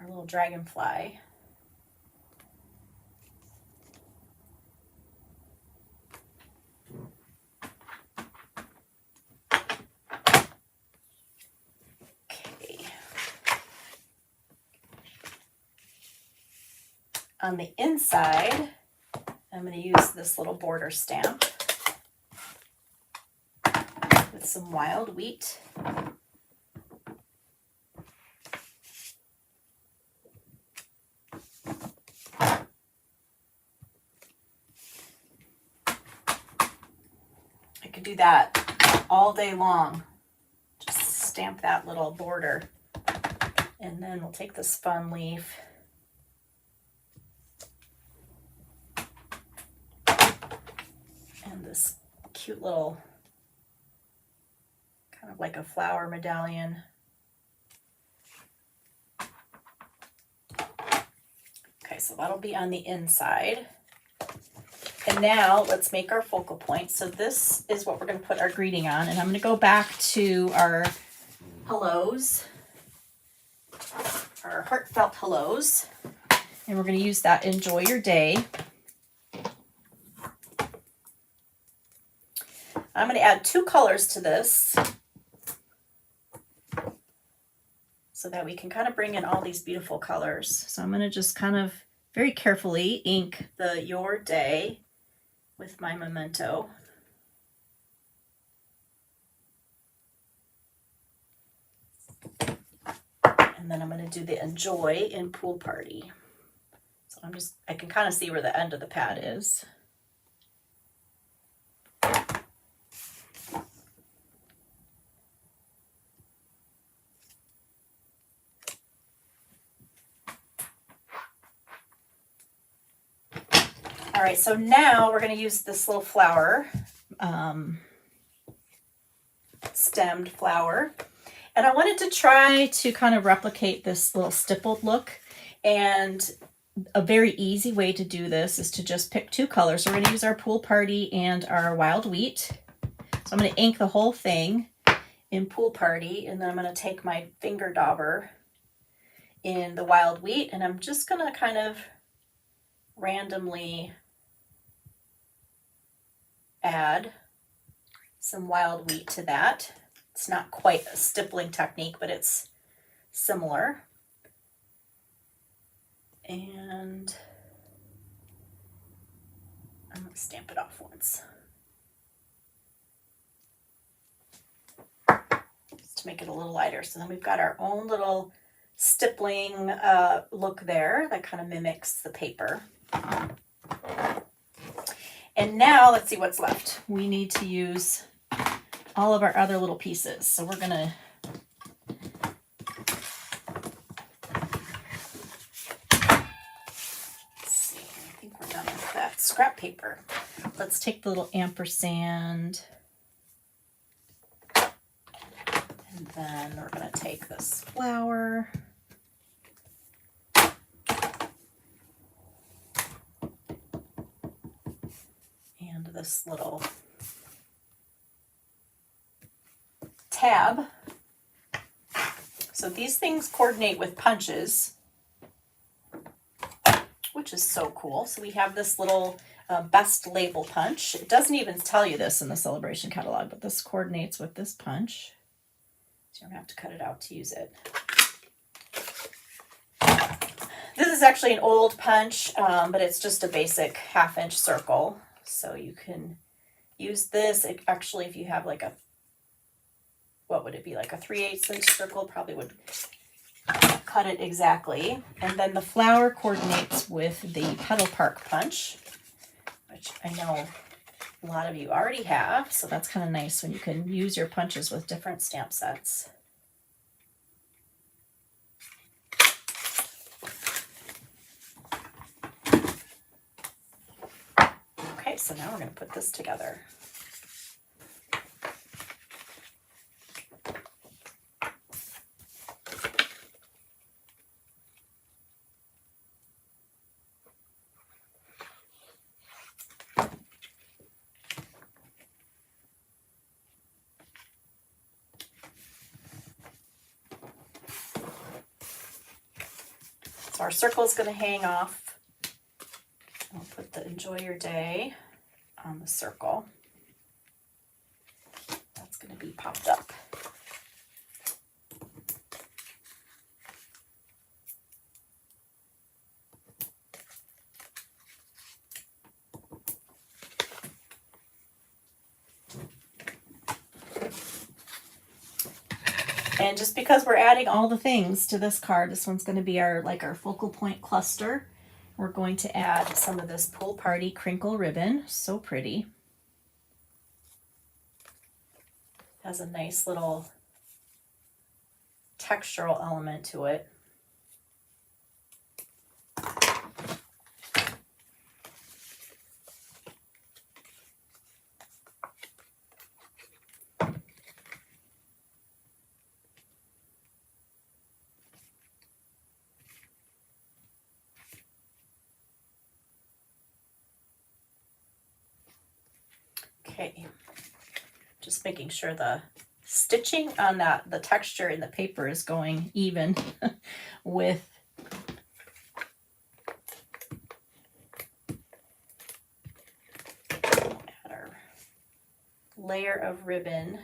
our little dragonfly. Okay. On the inside, I'm going to use this little border stamp with some wild wheat. I could do that all day long. Just stamp that little border. And then we'll take this fun leaf and this cute little, kind of like a flower medallion. Okay, so that'll be on the inside. And now let's make our focal point. So this is what we're going to put our greeting on. And I'm going to go back to our hellos, our heartfelt hellos. And we're going to use that Enjoy Your Day. I'm going to add 2 colors to this so that we can kind of bring in all these beautiful colors. So I'm going to just kind of very carefully ink the Your Day with my memento. And then I'm going to do the Enjoy in Pool Party. So I can kind of see where the end of the pad is. All right, so now we're going to use this little flower, stemmed flower. And I wanted to try to kind of replicate this little stippled look. And a very easy way to do this is to just pick 2 colors. So we're going to use our Pool Party and our wild wheat. So I'm going to ink the whole thing in Pool Party. And then I'm going to take my finger dauber in the wild wheat. And I'm just going to kind of randomly add some wild wheat to that. It's not quite a stippling technique, but it's similar. And I'm going to stamp it off once, just to make it a little lighter. So then we've got our own little stippling look there that kind of mimics the paper. And now let's see what's left. We need to use all of our other little pieces. So we're going to see. I think we're done with that scrap paper. Let's take the little ampersand. And then we're going to take this flower. this little tab. So these things coordinate with punches, which is so cool. So we have this little best label punch. It doesn't even tell you this in the Celebration catalog, but this coordinates with this punch. So you don't have to cut it out to use it. This is actually an old punch, but it's just a basic 1/2 inch circle. So you can use this. Actually, if you have like a, what would it be, like a 3/8 inch circle, probably would cut it exactly. And then the flower coordinates with the Petal Park punch, which I know a lot of you already have. So that's kind of nice when you can use your punches with different stamp sets. Okay, so now we're going to put this together. So our circle is going to hang off. I'll put the Enjoy Your Day on the circle. That's going to be popped up. And just because we're adding all the things to this card, this one's going to be our focal point cluster. We're going to add some of this Pool Party crinkle ribbon. So pretty. Has a nice little textural element to it. Okay, just making sure the stitching on the texture in the paper is going even with add our layer of ribbon.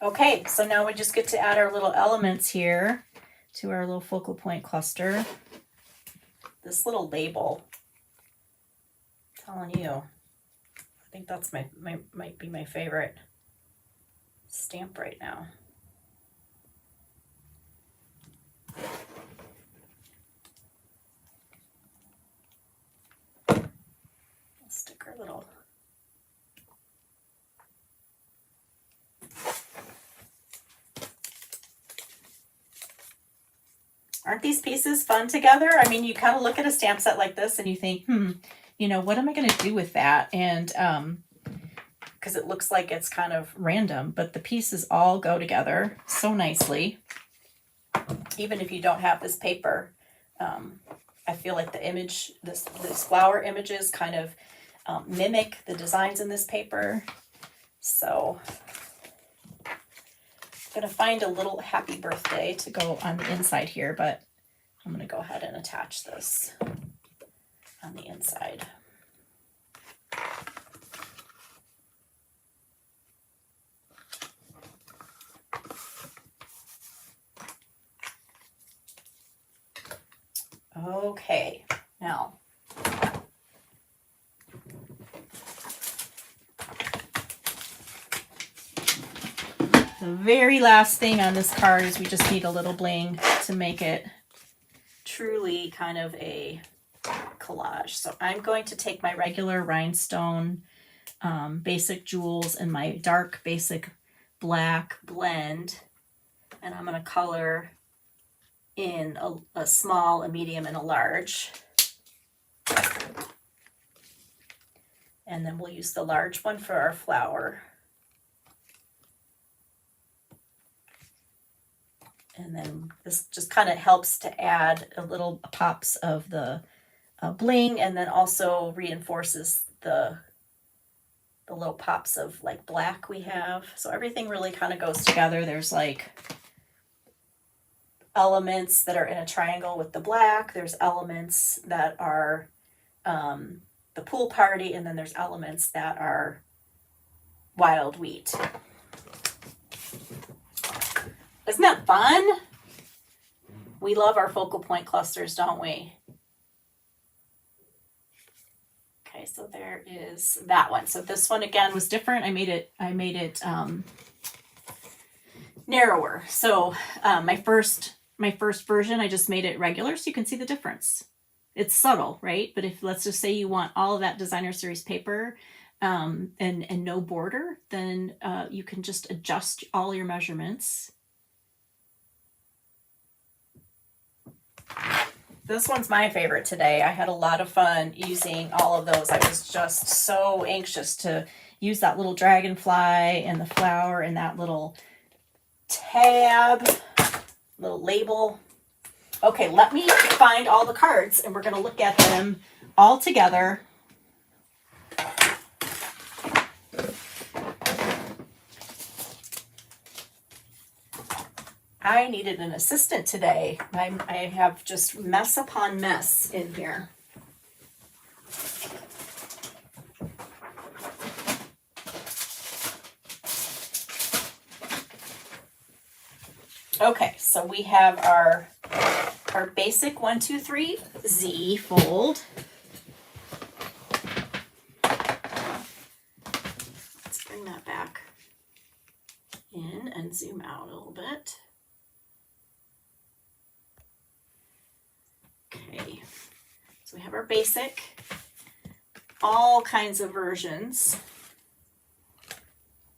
Okay, so now we just get to add our little elements here to our little focal point cluster. This little label, I'm telling you, I think that's might be my favorite stamp right now. I'll stick our little Aren't these pieces fun together? I mean, you kind of look at a stamp set like this and you think, you know, what am I going to do with that? And because it looks like it's kind of random, but the pieces all go together so nicely. Even if you don't have this paper, I feel like the image, this flower images kind of mimic the designs in this paper. So I'm going to find a little happy birthday to go on the inside here, but I'm going to go ahead and attach this on the inside. Okay, now the very last thing on this card is we just need a little bling to make it truly kind of a collage. So I'm going to take my regular rhinestone basic jewels and my dark basic black blend, and I'm going to color in a small, a medium, and a large. And then we'll use the large one for our flower. And then this just kind of helps to add a little pops of the bling, and then also reinforces the little pops of like black we have. So everything really kind of goes together. There's like elements that are in a triangle with the black. There's elements that are the pool party, and then there's elements that are wild wheat. Isn't that fun? We love our focal point clusters, don't we? Okay, so there is that one. So this one again was different. I made it narrower. So my first version, I just made it regular, so you can see the difference. It's subtle, right? But if, let's just say you want all of that designer series paper and no border, then you can just adjust all your measurements. This one's my favorite today. I had a lot of fun using all of those. I was just so anxious to use that little dragonfly and the flower and that little tab, little label. Okay, let me find all the cards and we're going to look at them all together. I needed an assistant today. I have just mess upon mess in here. Okay, so we have our basic 1, 2, 3 Z fold. Let's bring that back in and zoom out a little bit. Okay, so we have our basic, all kinds of versions.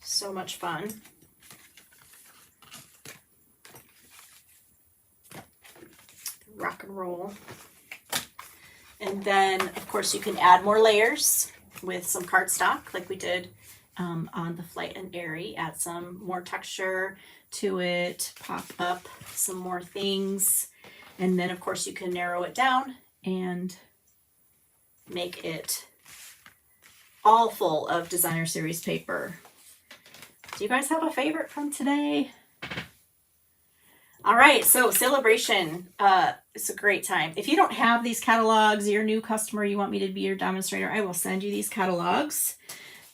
So much fun. Rock and roll. And then, of course, you can add more layers with some cardstock like we did on the Flight and Airy. Add some more texture to it, pop up some more things. And then, of course, you can narrow it down and make it all full of designer series paper. Do you guys have a favorite from today? All right, so celebration. It's a great time. If you don't have these catalogs, you're a new customer, you want me to be your demonstrator, I will send you these catalogs.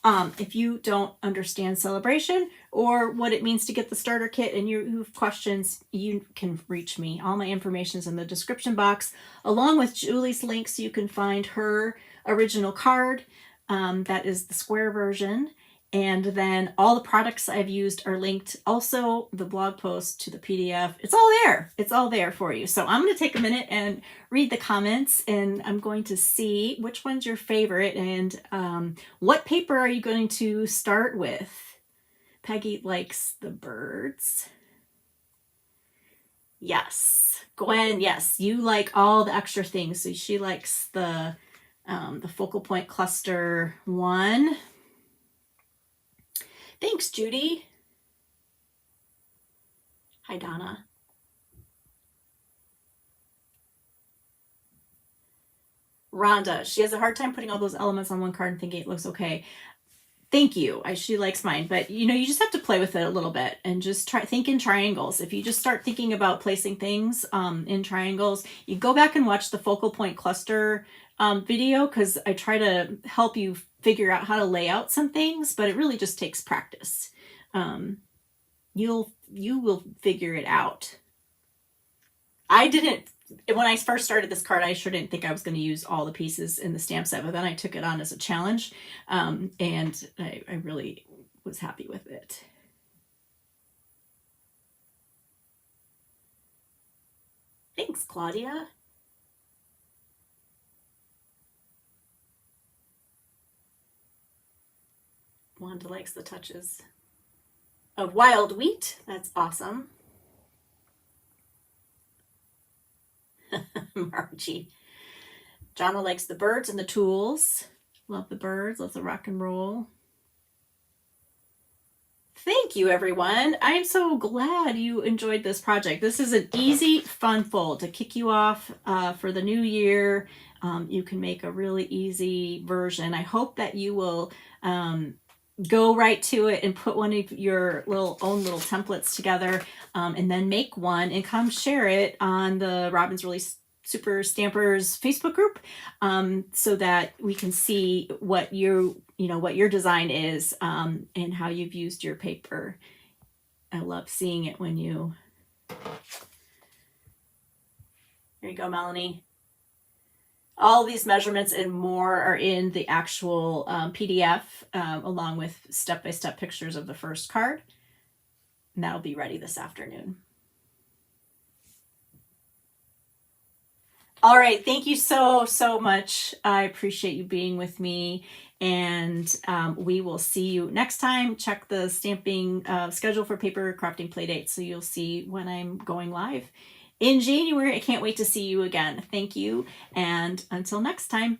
If you don't understand celebration or what it means to get the starter kit and you have questions, you can reach me. All my information is in the description box, along with Julie's links. You can find her original card. That is the square version. And then all the products I've used are linked. Also, the blog post to the PDF. It's all there. It's all there for you. So I'm going to take a minute and read the comments, and I'm going to see which one's your favorite and what paper are you going to start with. Peggy likes the birds. Yes. Gwen, yes, you like all the extra things. So she likes the focal point cluster one. Thanks, Judy. Hi, Donna. Rhonda, she has a hard time putting all those elements on one card and thinking it looks okay. Thank you. She likes mine, but you know, you just have to play with it a little bit and just think in triangles. If you just start thinking about placing things in triangles, you go back and watch the focal point cluster video, because I try to help you figure out how to lay out some things, but it really just takes practice. You will figure it out. When I first started this card, I sure didn't think I was going to use all the pieces in the stamp set, but then I took it on as a challenge, and I really was happy with it. Thanks, Claudia. Wanda likes the touches of wild wheat. That's awesome. Margie. Jonna likes the birds and the tools. Love the birds, love the rock and roll. Thank you, everyone. I'm so glad you enjoyed this project. This is an easy, fun fold to kick you off for the new year. You can make a really easy version. I hope that you will go right to it and put one of your own little templates together, and then make one and come share it on the Robin's Really Super Stampers Facebook group, so that we can see what what your design is, and how you've used your paper. I love seeing it when you... Here you go, Melanie. All these measurements and more are in the actual PDF, along with step-by-step pictures of the first card. And that'll be ready this afternoon. All right, thank you so much. I appreciate you being with me, and we will see you next time. Check the stamping schedule for Paper Crafting Playdate so you'll see when I'm going live in January. I can't wait to see you again. Thank you, and until next time.